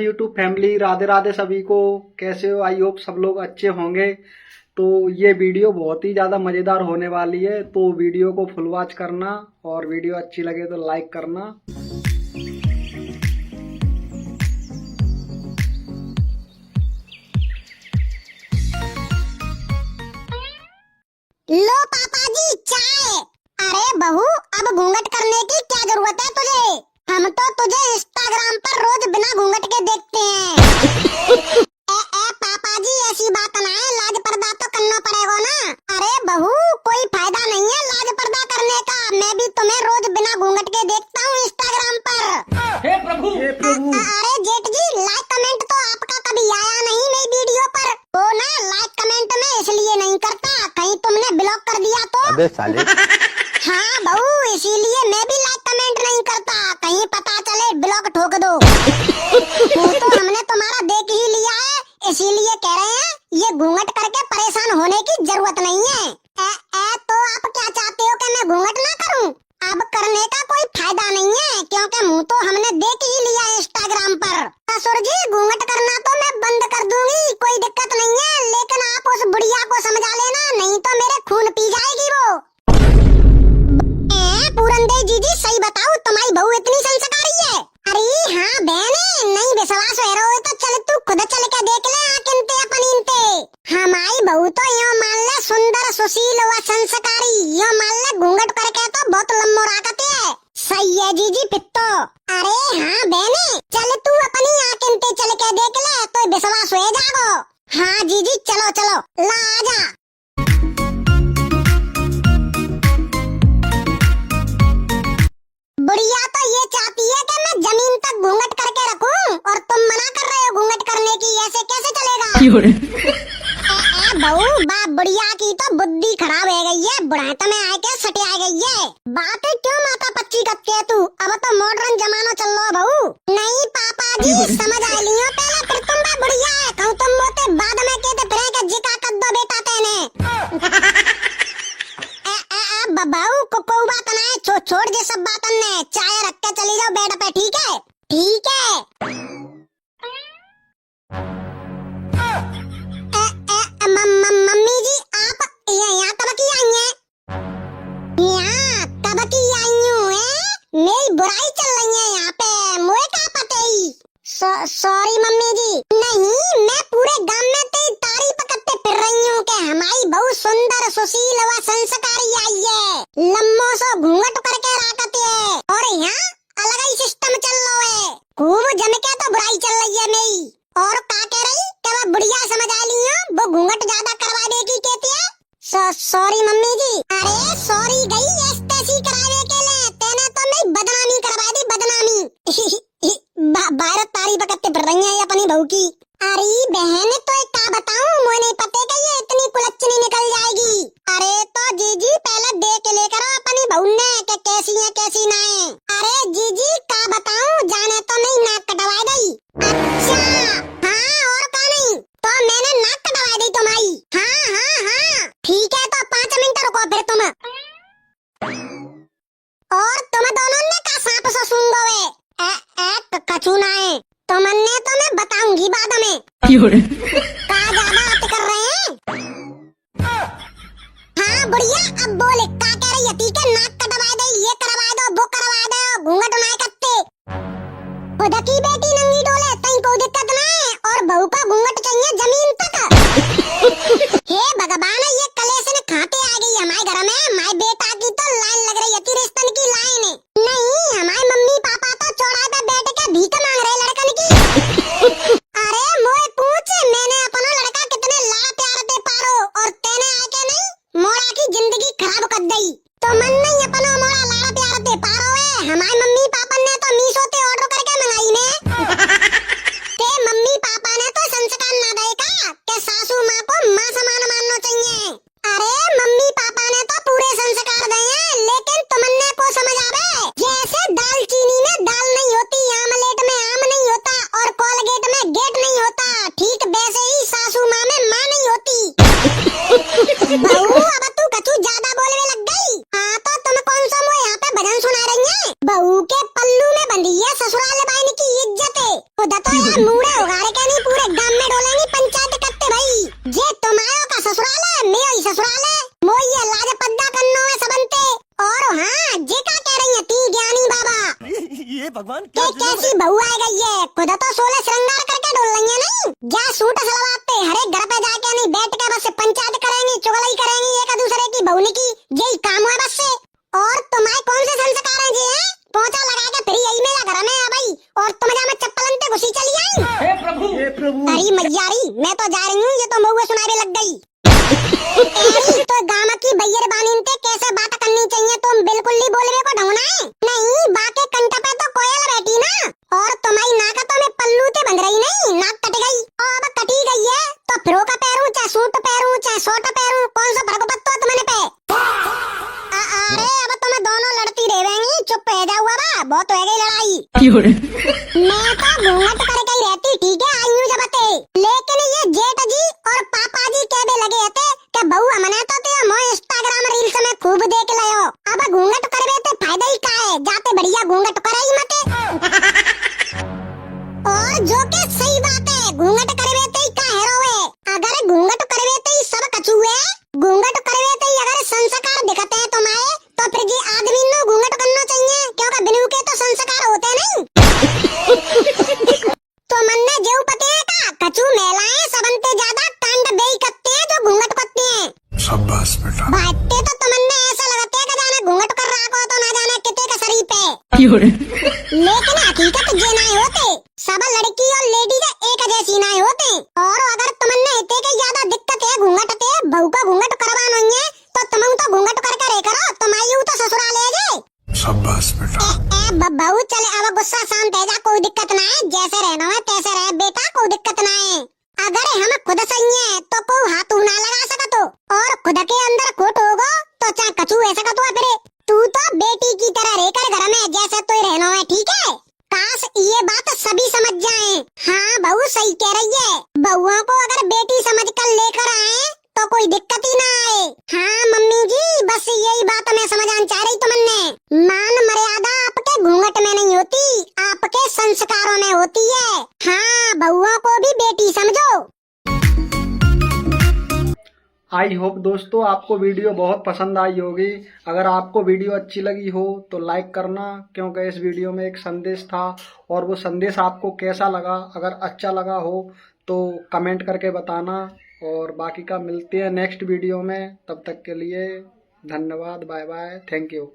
YouTube family, Radhe Radhe सभी को। कैसे हो? आई होप सब लोग अच्छे होंगे। तो ये वीडियो बहुत ही ज़्यादा मज़ेदार होने वाली है, तो वीडियो को फुल वॉच करना और वीडियो अच्छी लगे तो लाइक करना। लो पापा जी चाय। अरे बहू, अब घूंघट करने की क्या जरूरत है तुझे? हम तो तुझे इंस्टाग्राम पर रोज बिना घूंघट के देखते हैं। पापा जी ऐसी बात ना है, लाज पर्दा तो करना पड़ेगा ना। अरे बहू, कोई फायदा नहीं है लाज पर्दा करने का। मैं भी तुम्हें रोज बिना घूंघट के देखता हूँ इंस्टाग्राम पर। हे प्रभु, हे प्रभु। अरे जेठ जी, लाइक कमेंट तो आपका कभी आया नहीं मेरी वीडियो पर। वो ना लाइक कमेंट में इसलिए नहीं करता, कहीं तुमने ब्लॉक कर दिया तो। अबे साले। हाँ बहू, इसीलिए मैं भी लाइक कमेंट नहीं करता, कहीं पता चले ब्लॉक ठोक दो। वो तो हमने तुम्हारा देख ही लिया है, इसीलिए कह रहे हैं ये घूंघट करके परेशान होने की जरूरत नहीं है। तो आप क्या चाहते हो कि मैं घूंघट ना करूं? अब करने का कोई फायदा नहीं है, क्योंकि मुंह तो हमने देख ही लिया इंस्टाग्राम पर। ससुर जी, घूंघट करना तो मैं बंद कर दूंगी, कोई दिक्कत नहीं है, लेकिन आप उस बुढ़िया को समझा लेना, नहीं तो मेरे खून पी जाएगी वो। पूरनदेव जी सही बताओ, तुम्हारी बहू इतनी संस्कारी है? अरे हाँ बहने, नहीं विश्वास हो रहा हो तो चल तू खुद चल के देख ले आकिनते अपनी इनते। हमारी बहू तो यो मान ले सुंदर, सुशील व संस्कारी, यो मान ले घूंघट करके तो बहुत लम्बो राकते है। सही है जी पित्तो। अरे हाँ बहने, चल तू अपनी आकिनते चल के देख ले तो विश्वास हो जागो। हाँ जी चलो चलो, ला आजा। बुढ़िया तो ये चाहती है कि मैं जमीन तक घूंघट करके रखूं, और तुम मना कर रहे हो घूंघट करने की, ऐसे कैसे चलेगा? बहू, बाप बुढ़िया की तो बुद्धि खराब हो गई है, बुढ़ापा में आके सटे आ गई है। बातें क्यों माता पच्ची करते है तू? अब तो मॉडर्न जमाना चल रहा बहू। नहीं पापा जी, समझ आ लियो पहले, फिर तुम बा बुढ़िया है, कहूं तुम मोते बाद में कहते फिर के जिका कर दो बेटा तेने। बहू को कोई बात ना है, छोड़ दे सब बात ने, चाय रख के चली जाओ बेड पे, ठीक है? ठीक है। मम्मी जी, आप यहाँ कब की आई हैं? यहाँ कब की आई हूँ? मेरी बुराई चल रही है यहाँ पे, मुझे क्या पता ही। सॉरी मम्मी जी। नहीं, मैं पूरे गांव में तेरी तारीफ करते फिर रही हूँ कि हमारी बहू सुंदर, सुशील व संस्कारी आई है, लम्बो सो घूंघट करके राकते है, और यहाँ अलग ही सिस्टम चल रहा है, खूब जम के तो बुराई चल रही है मेरी। और क्या कह रही कि वो बुढ़िया समझ आ ली हो, वो घूंघट ज्यादा करवा देगी कहती है। सॉरी मम्मी जी। अरे सॉरी गई एस्टेसी करावे के लिए, तेने तो मेरी बदनामी करवा दी, बदनामी। बाहर तारीफ करते फिर रही है अपनी बहू की। अरे बहन, तो एक क्या बताऊं, मुझे नहीं पता कि ये इतनी कुलच्छनी निकल जाएगी। अरे तो जीजी पहले देख लेकर अपनी बहू ने कि कैसी है कैसी ना है। अरे जीजी क्या बताऊं, जाने तो नहीं नाक कटवा गई। अच्छा हाँ, और क्या नहीं तो मैंने नाक कटवा दी तुम्हारी। हाँ ठीक है, तो 5 मिनट रुको फिर तुम। और तुम दोनों ने का सांप सो सूंघो है, कछू ना है तुमने, तो मैं बताऊंगी बाद में। क्या ज्यादा बात कर रहे हैं? हाँ बुढ़िया, अब बोले क्या कह रही है? ठीक है, नाक कटवा दे, ये करवा दो, वो करवा दो, घूंघट ना करते। खुद की बेटी नंगी डोले, तई कोई दिक्कत ना है, और बहू का घूंघट चाहिए जमीन तक। हे भगवान, ये कलेश ने खाते आ गई हमारे घर में, हमारे बेटा की तो लाइन लग रही है, रिश्तन की लाइन। नहीं, हमारे मम्मी पापा तो चौराहे पे बैठ के भीख मांग रहे लड़कन की। अरे मोए पूछ, मैंने अपना लड़का कितने लाड़ प्यार दे पारो, और तेने आके नहीं मोड़ा की जिंदगी खराब कर दी। तो मन नहीं अपना मोड़ा लाड़ प्यार दे पारो है, हमारे मम्मी पापा ने तो मीशो ते ऑर्डर करके मंगाई ने। ते मम्मी पापा ने तो संस्कार ना देखा कि सासू माँ को माँ समान मानना चाहिए। अरे मम्मी पापा ने तो पूरे संस्कार दिए, लेकिन तुमने को समझ आवे, जैसे दालचीनी में दाल नहीं होती, आमलेट में आम नहीं होता, और कोलगेट में गेट नहीं होता, ठीक वैसे ही सासू माँ में माँ नहीं होती। बहू, अब तू कछु ज्यादा बोलने लग गई। हाँ तो तुम कौन सा मुझे यहाँ पे भजन सुना रही है? बहू के पल्लू में बंधी है ससुराल वाइन की इज्जत है, खुद तो यार ससुराले मोई ये लाज पद्दा कन्नो में सबंते। और हाँ जे का कह रही है ती ज्ञानी बाबा ये भगवान के कैसी बहू आ गई है। खुद तो 16 श्रृंगार करके डोल रही है नहीं जा सूट सलवार पे हरे घर पे जाके नहीं बैठ के बस पंचायत करेंगी चुगली करेंगी एक दूसरे की बहू की यही काम है बस से। और तुम्हारे कौन से संस्कार हैं जी हैं पोंछा लगा के फिर यही मेरा घर में आ भाई और तुम जा मैं चप्पल अंते घुसी चली आई। हे प्रभु अरे मैयारी मैं तो जा रही हूँ ये तो महुआ सुनाने लग गई। अरे तो गामा की भैयर बानीते कैसे बात करनी चाहिए तुम बिल्कुल नहीं बोलने को ढूंढना है नहीं बाके कंठ पे तो कोयल बैठी ना और तुम्हारी नाक तो मैं पल्लू ते बंध रही नहीं नाक कट गई और अब कटी गई है तो फिर का पैरूं चाहे सूट पैरूं चाहे शॉर्ट पैरूं कौन सा फर्क पड़ता है तुम्हें पे। अरे अब तुम्हें दोनों लड़ती रहेंगी चुप रह जाओ बाबा बहुत हो गई लड़ाई। मैं तो घूंघट करके ही रहती ठीक है आई हूँ जब लेकिन ये जेठ जी और पापा जी कहने लगे थे कि बहू हमने तो मैं इंस्टाग्राम रील्स में खूब देख लियो अब घूंघट करवे ते फायदा ही का है जाते बढ़िया घूंघट करे ही मते। और जो के सही बात है घूंघट करवे ते ही का हेरोवे अगर घूंघट करवे ते ही सब कछु है घूंघट करवे ते ही अगर संस्कार दिखते हैं तुम्हारे तो फिर जी आदमी नो घूंघट करना चाहिए क्योंकि बिनु के तो संस्कार होते नहीं। तो मन ने जेऊ पते है का कछु महिलाएं सबंते ज्यादा कांड बेई करते हैं जो घूंघट करते हैं। शाबाश बेटा बातें तो तुमने ऐसा लगता है कि जाने घूंघट कर रहा को तो ना जाने कितने का शरीर पे लेकिन हकीकत ये नहीं होते सब लड़की और लेडी का एक जैसी नहीं होते। और अगर तुमने इतने के ज्यादा दिक्कत है घूंघट ते बहू का घूंघट करवा नहीं है तो तुम तो घूंघट करके रह करो तुम्हारी तो ससुराल ले जाए। शाबाश बेटा बहू चले अब गुस्सा शांत है जा कोई दिक्कत ना है जैसे रहना है तैसे रहे बेटा कोई दिक्कत ना है। अगर हम खुद सही है तो कोई हाथ ना लगा सका तो और खुद के अंदर खोट होगा तो चाहे कछु ऐसा का तो फिर तू तो बेटी की तरह रहकर घर में जैसे तो रहना है ठीक है। काश ये बात सभी समझ जाएं। हाँ बहू सही कह रही है बहुओं को अगर बेटी समझ कर लेकर आए तो कोई दिक्कत ही ना आए। हाँ मम्मी जी बस यही बात मैं समझाना चाह रही तुमने मान मर्यादा आपके घूंघट में नहीं होती आपके संस्कारों में होती है। हाँ बहुओं को भी बेटी समझो। आई होप दोस्तों आपको वीडियो बहुत पसंद आई होगी। अगर आपको वीडियो अच्छी लगी हो तो लाइक करना क्योंकि इस वीडियो में एक संदेश था और वो संदेश आपको कैसा लगा अगर अच्छा लगा हो तो कमेंट करके बताना। और बाकी का मिलते हैं नेक्स्ट वीडियो में तब तक के लिए धन्यवाद बाय बाय थैंक यू।